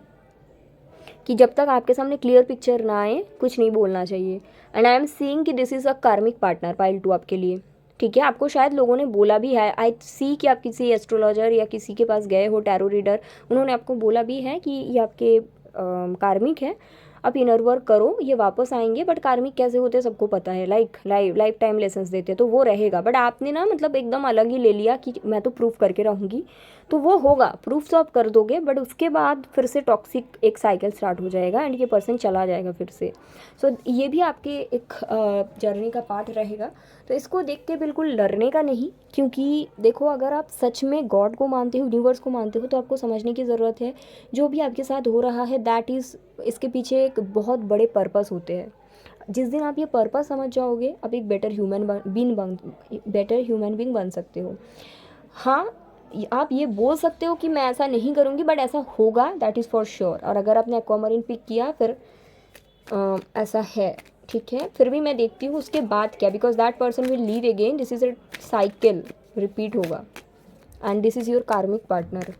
कि जब तक आपके सामने क्लियर पिक्चर ना आए कुछ नहीं बोलना चाहिए। एंड आई एम सीइंग कि दिस इज़ अ कार्मिक पार्टनर पाइल 2 आपके लिए, ठीक है? आपको शायद लोगों ने बोला भी है, आई सी कि आप किसी एस्ट्रोलॉजर या किसी के पास गए हो, टैरो रीडर, उन्होंने आपको बोला भी है कि ये आपके कार्मिक है, आप इनर वर्क करो, ये वापस आएंगे। बट कार्मिक कैसे होते हैं सबको पता है, लाइफ टाइम लेसन्स देते, तो वो रहेगा। बट आपने ना मतलब एकदम अलग ही ले लिया कि मैं तो प्रूफ करके रहूँगी, तो वो होगा, प्रूफ तो आप कर दोगे, बट उसके बाद फिर से टॉक्सिक एक साइकिल स्टार्ट हो जाएगा एंड ये पर्सन चला जाएगा फिर से। सो ये भी आपके एक जर्नी का पार्ट रहेगा। तो इसको देख के बिल्कुल डरने का नहीं, क्योंकि देखो अगर आप सच में गॉड को मानते हो, यूनिवर्स को मानते हो, तो आपको समझने की ज़रूरत है जो भी आपके साथ हो रहा है दैट इज़, इसके पीछे एक बहुत बड़े पर्पस होते हैं। जिस दिन आप ये पर्पस समझ जाओगे, आप एक बेटर ह्यूमन बीइंग बन सकते हो। हाँ, आप ये बोल सकते हो कि मैं ऐसा नहीं करूँगी, बट ऐसा होगा, दैट इज़ फॉर श्योर। और अगर आपने एक्वामरीन पिक किया फिर ऐसा है, ठीक है? फिर भी मैं देखती हूँ उसके बाद क्या, because that person will leave again, this is a cycle, repeat होगा, and this is your karmic partner,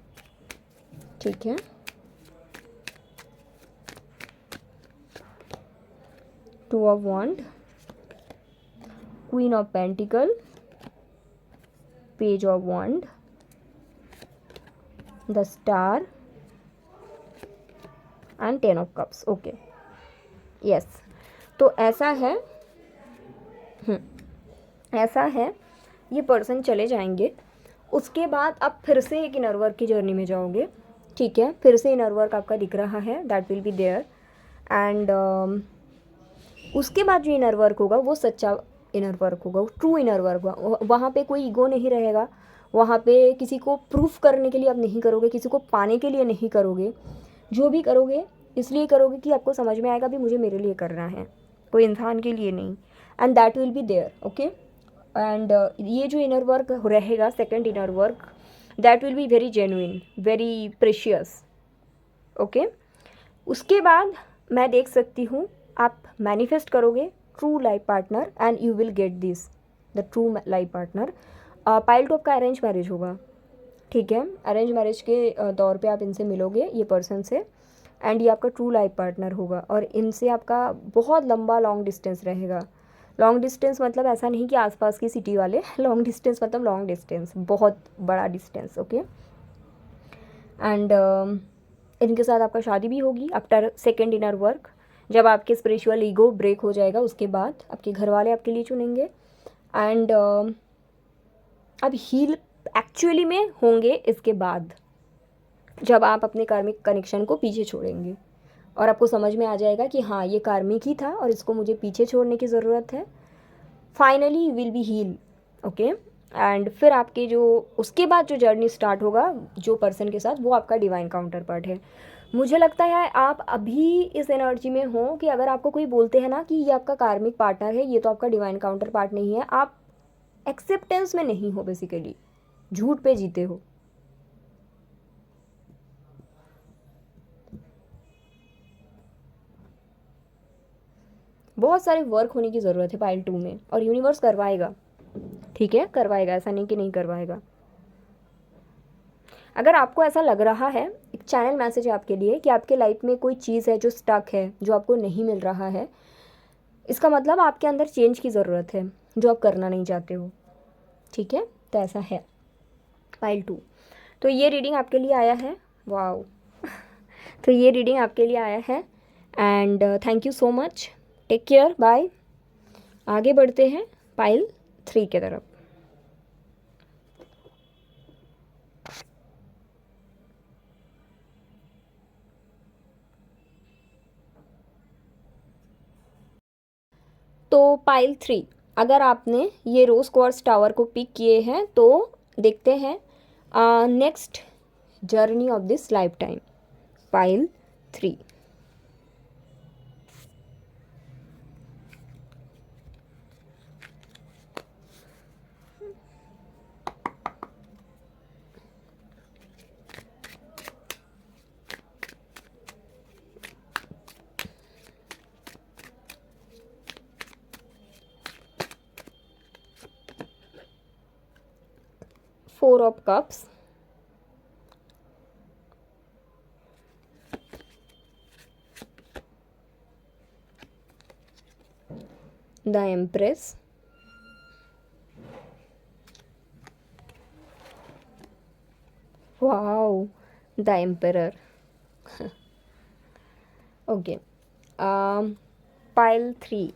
ठीक है? Two of wand, queen of pentacle, page of wand, the star and 10 of cups. Okay, yes. तो ऐसा है, ऐसा है, ये person चले जाएंगे, उसके बाद आप फिर से एक इनर वर्क की जर्नी में जाओगे, ठीक है? फिर से इनर वर्क आपका दिख रहा है, that will be there, and उसके बाद जो इनर वर्क होगा वो सच्चा इनर वर्क होगा, ट्रू इनर वर्क होगा। वहाँ पे कोई ईगो नहीं रहेगा, वहाँ पे किसी को प्रूफ करने के लिए आप नहीं करोगे, किसी को पाने के लिए नहीं करोगे, जो भी करोगे इसलिए करोगे कि आपको समझ में आएगा भी मुझे मेरे लिए करना है, कोई इंसान के लिए नहीं, and that will be there, okay? And ये जो इनर वर्क रहेगा, second inner work, that will be very genuine, very precious, okay? उसके बाद मैं देख सकती हूँ आप मैनिफेस्ट करोगे true life partner, and you will get this, the true life partner. Pile 2 का अरेंज मैरिज होगा, ठीक है? अरेंज मैरिज के दौर पे आप इनसे मिलोगे, ये पर्सन से, एंड ये आपका ट्रू लाइफ पार्टनर होगा, और इनसे आपका बहुत लंबा लॉन्ग डिस्टेंस रहेगा। लॉन्ग डिस्टेंस मतलब ऐसा नहीं कि आसपास की सिटी वाले, लॉन्ग डिस्टेंस मतलब लॉन्ग डिस्टेंस, बहुत बड़ा डिस्टेंस, ओके? एंड इनके साथ आपका शादी भी होगी आफ्टर सेकेंड इनर वर्क, जब आपके स्पिरिचुअल ईगो ब्रेक हो जाएगा, उसके बाद आपके घर वाले आपके लिए चुनेंगे, एंड अब हील एक्चुअली में होंगे इसके बाद, जब आप अपने कार्मिक कनेक्शन को पीछे छोड़ेंगे और आपको समझ में आ जाएगा कि हाँ ये कार्मिक ही था और इसको मुझे पीछे छोड़ने की ज़रूरत है, finally you will be heal, okay. And फिर आपके जो उसके बाद जो जर्नी स्टार्ट होगा जो पर्सन के साथ, वो आपका डिवाइन काउंटर पार्ट है। मुझे लगता है आप अभी इस एनर्जी में हो कि अगर आपको कोई बोलते हैं ना कि ये आपका कार्मिक पार्टनर है, ये तो आपका डिवाइन काउंटर पार्ट नहीं है, आप एक्सेप्टेंस में नहीं हो, बेसिकली झूठ पे जीते हो। बहुत सारे वर्क होने की ज़रूरत है पाइल 2 में, और यूनिवर्स करवाएगा, ठीक है, करवाएगा, ऐसा नहीं कि नहीं करवाएगा। अगर आपको ऐसा लग रहा है, एक चैनल मैसेज है आपके लिए कि आपके लाइफ में कोई चीज़ है जो स्टक है, जो आपको नहीं मिल रहा है, इसका मतलब आपके अंदर चेंज की ज़रूरत है जो आप करना नहीं चाहते हो, ठीक है। तो ऐसा है पाइल 2। तो ये रीडिंग आपके लिए आया है, वाओ। तो ये रीडिंग आपके लिए आया है, and thank you so much, take care, bye. आगे बढ़ते हैं पाइल 3 के तरफ। तो पाइल 3, अगर आपने ये रोज क्वार्ट्ज टावर को पिक किए हैं तो देखते हैं next journey of this life time, pile 3। Four of cups, the empress, wow, the emperor, okay. Pile 3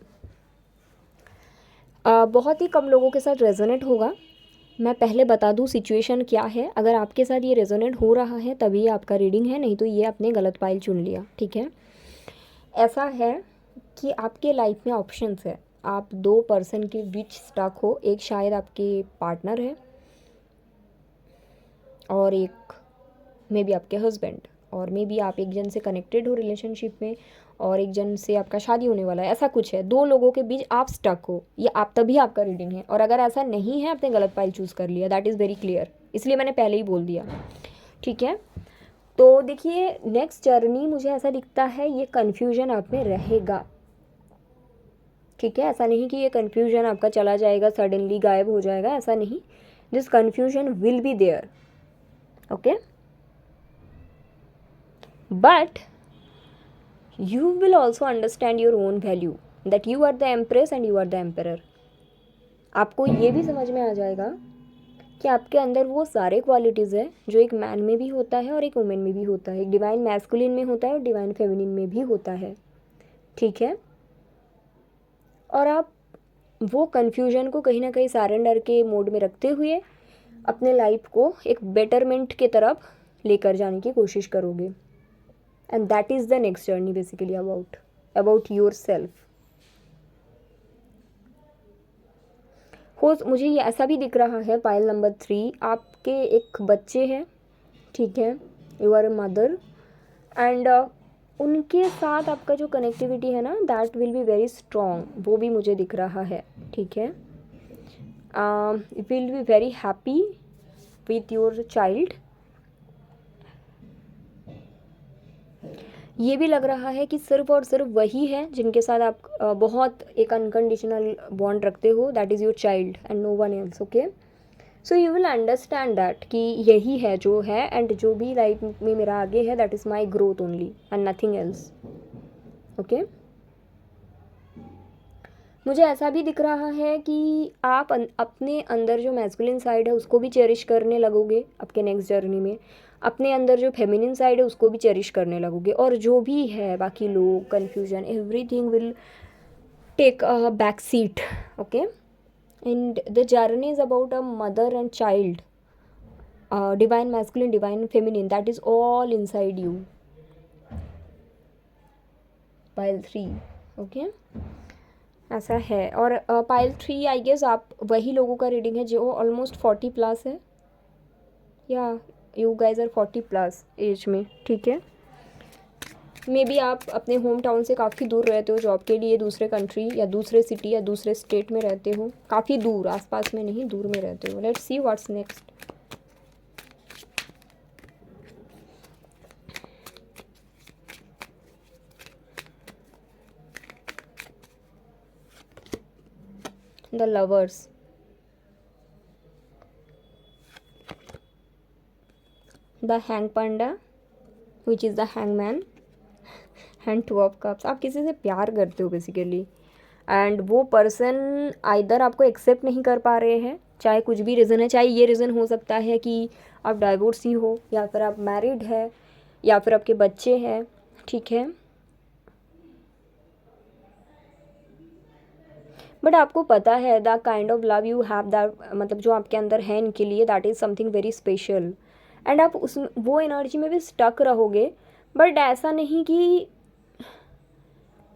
बहुत ही कम लोगों के साथ रेजोनेट होगा। मैं पहले बता दूं सिचुएशन क्या है, अगर आपके साथ ये रेजोनेट हो रहा है तभी आपका रीडिंग है, नहीं तो ये आपने गलत पाइल चुन लिया, ठीक है। ऐसा है कि आपके लाइफ में ऑप्शंस है, आप दो पर्सन के बीच स्टक हो, एक शायद आपके पार्टनर है और एक मे बी आपके हस्बैंड, और मे बी आप एक जन से कनेक्टेड हो रिलेशनशिप में और एक जन से आपका शादी होने वाला है, ऐसा कुछ है, दो लोगों के बीच आप स्टक हो, ये आप तभी आपका रीडिंग है। और अगर ऐसा नहीं है, आपने गलत पाइल चूज़ कर लिया, दैट इज़ वेरी क्लियर, इसलिए मैंने पहले ही बोल दिया, ठीक है। तो देखिए नेक्स्ट जर्नी मुझे ऐसा दिखता है ये कन्फ्यूजन आप में रहेगा, ठीक है। ऐसा नहीं कि ये कन्फ्यूजन आपका चला जाएगा, सडनली गायब हो जाएगा, ऐसा नहीं, this confusion will be there, okay. But you will also understand your own value, that you are the empress and you are the emperor। आपको ये भी समझ में आ जाएगा कि आपके अंदर वो सारे क्वालिटीज़ है जो एक मैन में भी होता है और एक वुमेन में भी होता है, एक डिवाइन मैस्कुलिन में होता है और डिवाइन फेमिनिन में भी होता है, ठीक है। और आप वो कन्फ्यूजन को कहीं ना कहीं सरेंडर के मोड में रखते हुए अपने लाइफ को एक बेटरमेंट के तरफ लेकर जाने की कोशिश करोगे, and that is the next journey basically about yourself। हो मुझे ये ऐसा भी दिख रहा है पाइल नंबर 3, आपके एक बच्चे हैं, ठीक है, you are a mother, and उनके साथ आपका जो कनेक्टिविटी है ना, that will be very strong, वो भी मुझे दिख रहा है, ठीक है। Will be very happy with your child. ये भी लग रहा है कि सिर्फ और सिर्फ वही है जिनके साथ आप बहुत एक अनकंडीशनल बॉन्ड रखते हो, that is your child and no one else, okay. So you will understand that कि यही है जो है, एंड जो भी लाइफ में मेरा आगे है that is my growth only and nothing else, okay. मुझे ऐसा भी दिख रहा है कि आप अपने अंदर जो मैस्कुलिन साइड है उसको भी चेरिश करने लगोगे आपके नेक्स्ट जर्नी में, अपने अंदर जो फेमिनिन साइड है उसको भी चेरिश करने लगोगे, और जो भी है बाकी लोग confusion everything will take a back seat, okay. And the journey is about a mother and child, divine masculine divine feminine, that is all inside you, pile 3, okay. ऐसा है। और पाइल 3 आई गेस आप वही लोगों का reading है जो almost 40 plus है, या you guys are 40 plus age में, ठीक है। मे बी आप अपने होम टाउन से काफ़ी दूर रहते हो जॉब के लिए, दूसरे कंट्री या दूसरे सिटी या दूसरे स्टेट में रहते हो, काफ़ी दूर, आसपास में नहीं, दूर में रहते हो। Let's see what's next. The lovers, the hang Panda which is the hangman, and 2 of cups. आप किसी से प्यार करते हो बेसिकली, एंड वो पर्सन आइदर आपको एक्सेप्ट नहीं कर पा रहे हैं, चाहे कुछ भी रीज़न है, चाहे ये रीज़न हो सकता है कि आप डाइवोर्सी हो, या फिर आप मैरिड है, या फिर आपके बच्चे हैं, ठीक है। बट आपको पता है the kind of love you have, that मतलब जो आपके अंदर है इनके लिए, that is something very special, and आप उस वो एनर्जी में भी स्टक रहोगे। बट ऐसा नहीं कि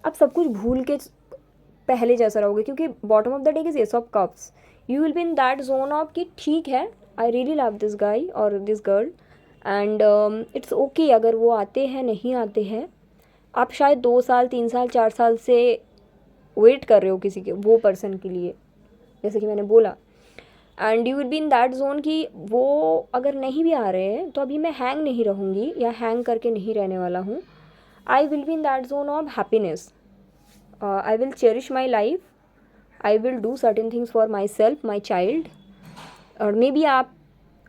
आप सब कुछ भूल के पहले जैसा रहोगे, क्योंकि bottom of the day is ace of cups, you will be in that zone of कि ठीक है, I really love this guy और this girl, and it's okay अगर वो आते हैं नहीं आते हैं। आप शायद 2 साल 3 साल 4 साल से वेट कर रहे हो किसी के, वो पर्सन के लिए, जैसे कि मैंने बोला, and you will be in that zone कि वो अगर नहीं भी आ रहे हैं तो अभी मैं हैंग नहीं रहूँगी या हैंग करके नहीं रहने वाला हूँ। I will be in that zone of happiness, I will cherish my life, I will do certain things for my self, my child. और मे बी आप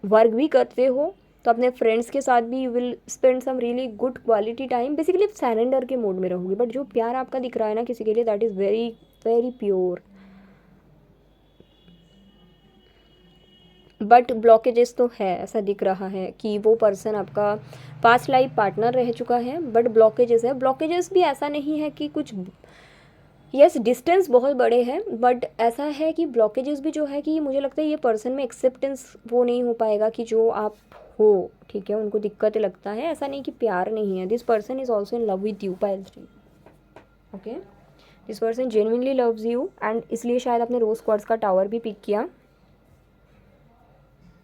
वर्क भी करते हो तो अपने फ्रेंड्स के साथ भी you will spend some really good quality time, basically surrender के मोड में रहोगे। बट जो प्यार आपका दिख रहा है ना किसी के लिए, that is very very pure. But blockages तो है, ऐसा दिख रहा है कि वो पर्सन आपका पास्ट लाइफ पार्टनर रह चुका है, बट ब्लॉकेजेस है। ब्लॉकेजेस भी ऐसा नहीं है कि कुछ, यस डिस्टेंस बहुत बड़े हैं, बट ऐसा है कि ब्लॉकेजेस भी जो है कि मुझे लगता है ये पर्सन में एक्सेप्टेंस वो नहीं हो पाएगा कि जो आप हो, ठीक है, उनको दिक्कत लगता है। ऐसा नहीं कि प्यार नहीं है, this person is also in love with you, pile 3, okay. This person genuinely loves you, and इसलिए शायद आपने रोज क्वार्ट्ज का टावर भी पिक किया।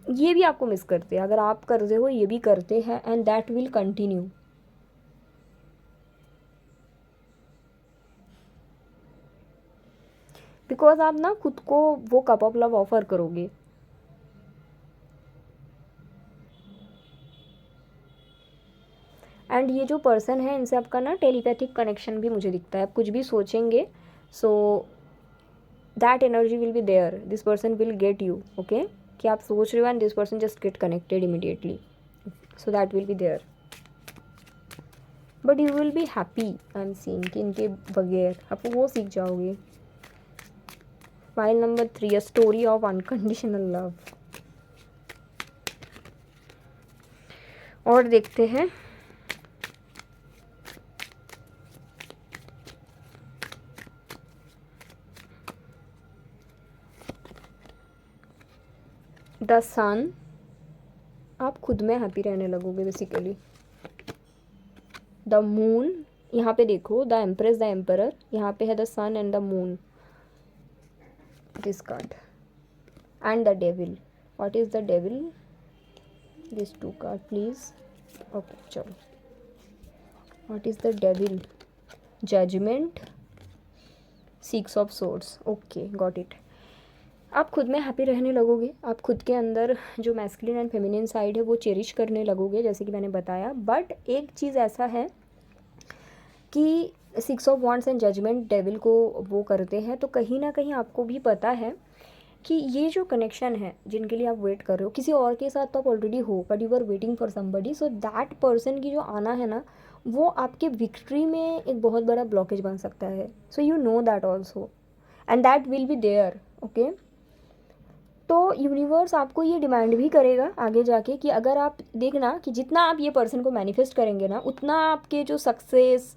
ये भी आपको मिस करते हैं, अगर आप करते हो ये भी करते हैं, and that will continue. Because आप ना खुद को वो कप ऑफ लव ऑफर करोगे। एंड ये जो पर्सन है इनसे आपका ना टेलीपैथिक कनेक्शन भी मुझे दिखता है, आप कुछ भी सोचेंगे, so that energy will be there, this person will get you, okay, कि आप सोच रहे हो and this person just get connected immediately, so that will be there. But you will be happy, I am seeing कि इनके बगैर आप वो सीख जाओगे। File number 3, a story of unconditional love. और देखते हैं द सन, आप खुद में हैप्पी रहने लगोगे बेसिकली। द मून, यहाँ पे देखो द एम्प्रेस द एम्परर, यहाँ पे है the sun and the moon, this card, and the devil. What is the devil? This 2 card please, okay चलो। What is the devil? Judgement, 6 of swords, okay got it. आप खुद में happy रहने लगोगे, आप खुद के अंदर जो मैस्कुलिन एंड फेमिनिन साइड है वो चेरिश करने लगोगे, जैसे कि मैंने बताया। बट एक चीज़ ऐसा है कि 6 of wands and judgement devil को वो करते हैं, तो कहीं ना कहीं आपको भी पता है कि ये जो कनेक्शन है जिनके लिए आप वेट कर रहे हो, किसी और के साथ तो आप ऑलरेडी हो, but you are waiting for somebody, so that person की जो आना है ना, वो आपके विक्ट्री में एक बहुत बड़ा ब्लॉकेज बन सकता है। So you know that also, and that will be there, okay. तो यूनिवर्स आपको ये डिमांड भी करेगा आगे जाके कि अगर आप देखना कि जितना आप ये पर्सन को मैनिफेस्ट करेंगे ना, उतना आपके जो success,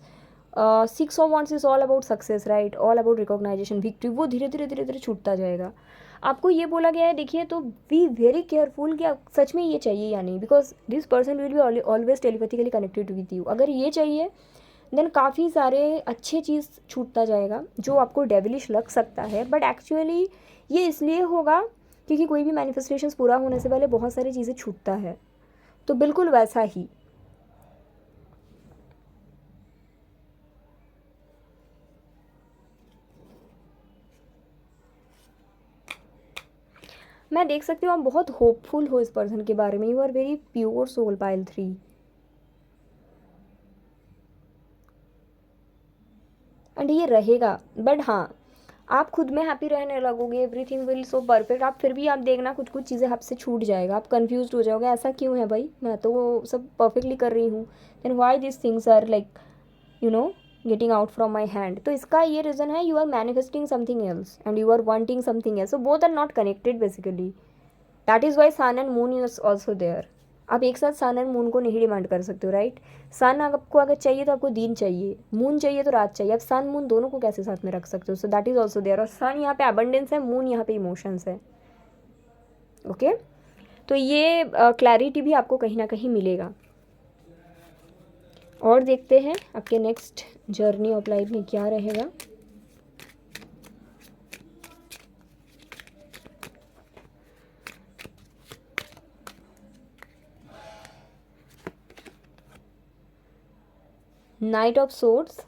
6 of wands is all about success, right, all about recognition, victory, वो धीरे धीरे धीरे धीरे छूटता जाएगा। आपको ये बोला गया है, देखिए, तो बी वेरी केयरफुल कि आप सच में ये चाहिए या नहीं, because this person will be always telepathically connected with you. अगर ये चाहिए देन काफ़ी सारे अच्छे चीज़ छूटता जाएगा जो आपको डेविलिश लग सकता है, बट एक्चुअली ये इसलिए होगा क्योंकि कोई भी मैनिफेस्टेशंस पूरा होने से पहले बहुत सारी चीज़ें छूटता है, तो बिल्कुल वैसा ही। मैं देख सकती हूँ आप बहुत होपफुल हो इस पर्सन के बारे में, you are very pure soul pile 3। And ये रहेगा, बट हाँ आप खुद में हैप्पी रहने लगोगे, एवरीथिंग विल सो परफेक्ट। आप फिर भी आप देखना कुछ कुछ चीज़ें आपसे छूट जाएगा, आप कंफ्यूज हो जाओगे, ऐसा क्यों है भाई, मैं तो वो सब परफेक्टली कर रही हूँ, then why this things are like you know getting out from my hand. तो इसका ये रीज़न है, you are manifesting something else and you are wanting something else, so both are not connected basically. That is why sun and moon is also there. आप एक साथ सन and moon को नहीं demand कर सकते हो, राइट। सन आपको अगर चाहिए तो आपको दिन चाहिए, मून चाहिए तो रात चाहिए, आप सन मून दोनों को कैसे साथ में रख सकते हो, so that is also there. और सन यहाँ पे अबंडेंस है, मून यहाँ पे इमोशंस है, ओके। तो ये क्लैरिटी भी आपको कहीं ना कहीं मिलेगा। और देखते हैं आपके नेक्स्ट जर्नी ऑफ लाइफ में क्या रहेगा। Night of swords,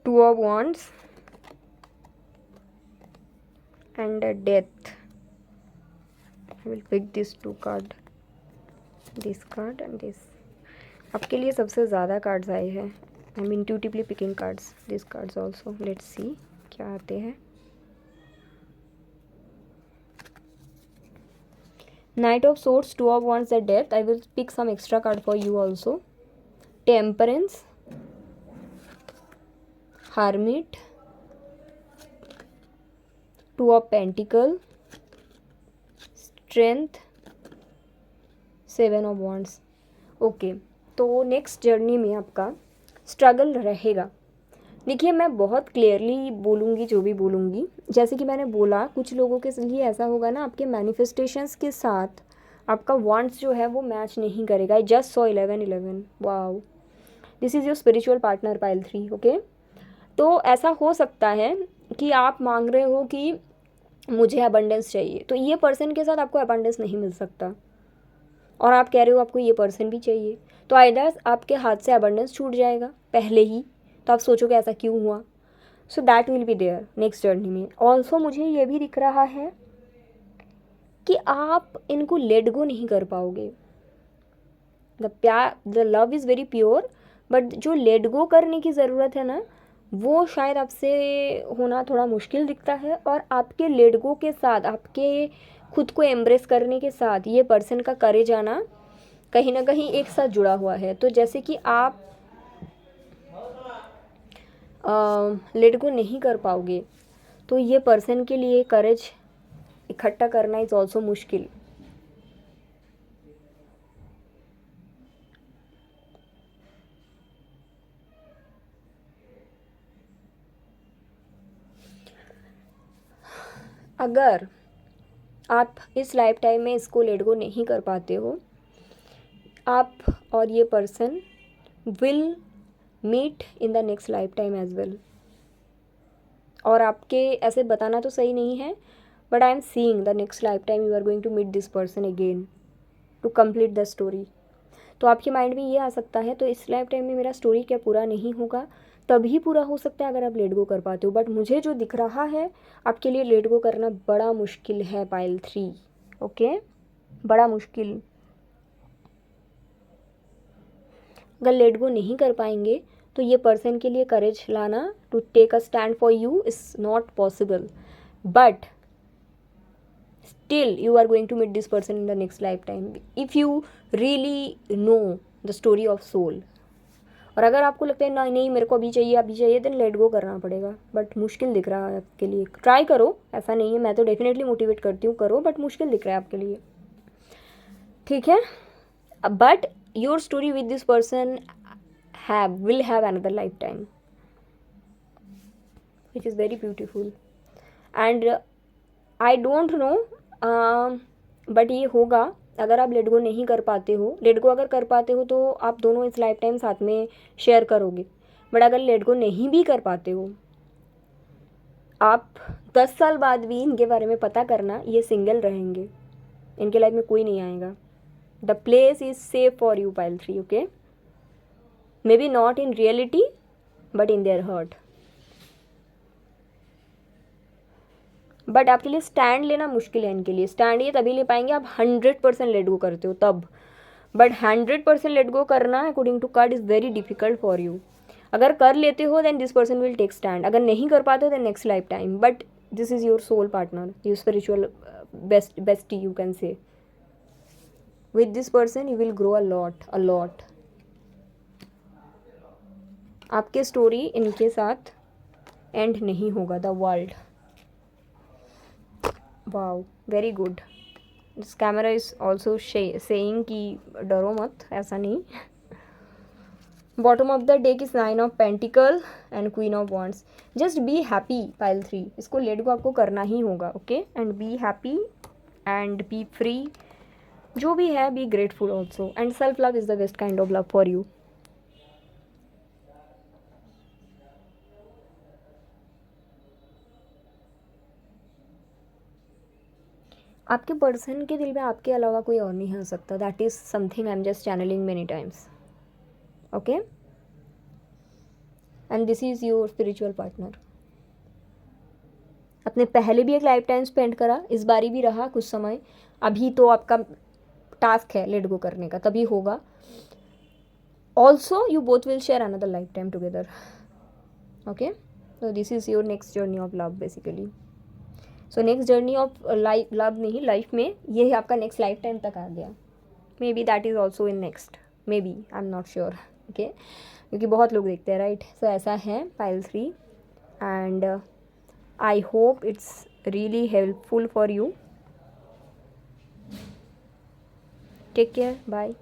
two of wands and a death. I will pick these two card, this card and this. आपके लिए सबसे ज़्यादा कार्ड्स आए हैं, I am intuitively picking cards, this cards also, let's see क्या आते हैं। Knight of swords, two of wands, the death. I will pick some extra card for you also. Temperance, hermit, two of pentacle, strength, seven of wands। Okay, तो next journey में आपका struggle रहेगा। देखिए मैं बहुत क्लियरली बोलूँगी जो भी बोलूँगी, जैसे कि मैंने बोला कुछ लोगों के लिए ऐसा होगा ना, आपके मैनिफेस्टेशंस के साथ आपका वांट्स जो है वो मैच नहीं करेगा। I just saw 11 wow, this is your spiritual partner pile 3, okay. तो ऐसा हो सकता है कि आप मांग रहे हो कि मुझे अबंडेंस चाहिए, तो ये पर्सन के साथ आपको अबंडेंस नहीं मिल सकता, और आप कह रहे हो आपको ये पर्सन भी चाहिए, तो आइदर आपके हाथ से अबंडेंस छूट जाएगा पहले ही, तो आप सोचोगे ऐसा क्यों हुआ। So that will be there next journey में। ऑल्सो मुझे ये भी दिख रहा है कि आप इनको लेट गो नहीं कर पाओगे। The love is very pure, but जो लेट गो करने की ज़रूरत है ना, वो शायद आपसे होना थोड़ा मुश्किल दिखता है। और आपके लेट गो के साथ, आपके खुद को एम्ब्रेस करने के साथ ये पर्सन का करेज आना कहीं ना कहीं एक साथ जुड़ा हुआ है। तो जैसे कि आप लेट गो नहीं कर पाओगे, तो ये पर्सन के लिए करेज इकट्ठा करना इज़ ऑल्सो मुश्किल। अगर आप इस लाइफ टाइम में इसको लेट गो नहीं कर पाते हो, आप और ये person will meet in the next life time as well. और आपके ऐसे बताना तो सही नहीं है, but I am seeing the next life time you are going to meet this person again to complete the story. तो आपके माइंड में ये आ सकता है, तो इस लाइफ टाइम में मेरा स्टोरी क्या पूरा नहीं होगा, तभी पूरा हो सकता है अगर आप लेट गो कर पाते हो। बट मुझे जो दिख रहा है आपके लिए लेट गो करना बड़ा मुश्किल है पाइल 3, ओके, बड़ा मुश्किल। अगर लेट गो नहीं कर पाएंगे तो ये पर्सन के लिए करेज लाना to take a stand for you is not possible, but still you are going to meet this person in the next lifetime if you really know the story of soul। और अगर आपको लगता है नहीं नहीं मेरे को अभी चाहिए देन लेट गो करना पड़ेगा, बट मुश्किल दिख रहा है आपके लिए। ट्राई करो, ऐसा नहीं है, मैं तो डेफिनेटली मोटिवेट करती हूँ करो, बट मुश्किल दिख रहा है आपके लिए, ठीक है। But your story with this person will have another lifetime which is very beautiful and I don't know, but ये होगा अगर आप लेट गो नहीं कर पाते हो, लेट गो अगर कर पाते हो तो आप दोनों इस लाइफ टाइम साथ में शेयर करोगे, बट अगर लेट गो नहीं भी कर पाते हो, आप 10 साल बाद भी इनके बारे में पता करना, ये सिंगल रहेंगे, इनके लाइफ में कोई नहीं आएगा. The place is safe for you pile 3. Okay, may be not in reality but in their heart. But आपके लिए स्टैंड लेना मुश्किल है. इनके लिए स्टैंड ये तभी ले पाएंगे आप 100% लेट गो करते हो तब. बट 100% लेट गो करना according to card is very difficult for you. अगर कर लेते हो then this person will take stand, अगर नहीं कर पाते हो then next life time. But this is your soul partner, your spiritual bestie you can say. With this person you will grow a lot. आपके स्टोरी इनके साथ end नहीं होगा. The world. Wow, very good. This camera is also saying कि डरो मत, ऐसा नहीं. Bottom of the deck is 9 of pentacle and queen of wands. Just be happy pile 3. इसको लेट गो आपको करना ही होगा. Okay, and be happy and B free. जो भी है be grateful also, and self love is the best kind of love for you. आपके person के दिल में आपके अलावा कोई और नहीं हो सकता. That is something I am just channelling many times. Okay, and this is your spiritual partner. आपने पहले भी एक लाइफ टाइम स्पेंड करा, इस बारी भी रहा कुछ समय. अभी तो आपका टास्क है लेट गो करने का, तभी होगा. Also you both will share another life time together. Okay, so this is your next journey of love basically. So next journey of life, love नहीं लाइफ में, ये आपका नेक्स्ट लाइफ टाइम तक आ गया. May be that is also in next, may be, I am not sure. Okay, क्योंकि बहुत लोग देखते हैं राइट. सो ऐसा है pile 3, and I hope it's really helpful for you. Take care, bye.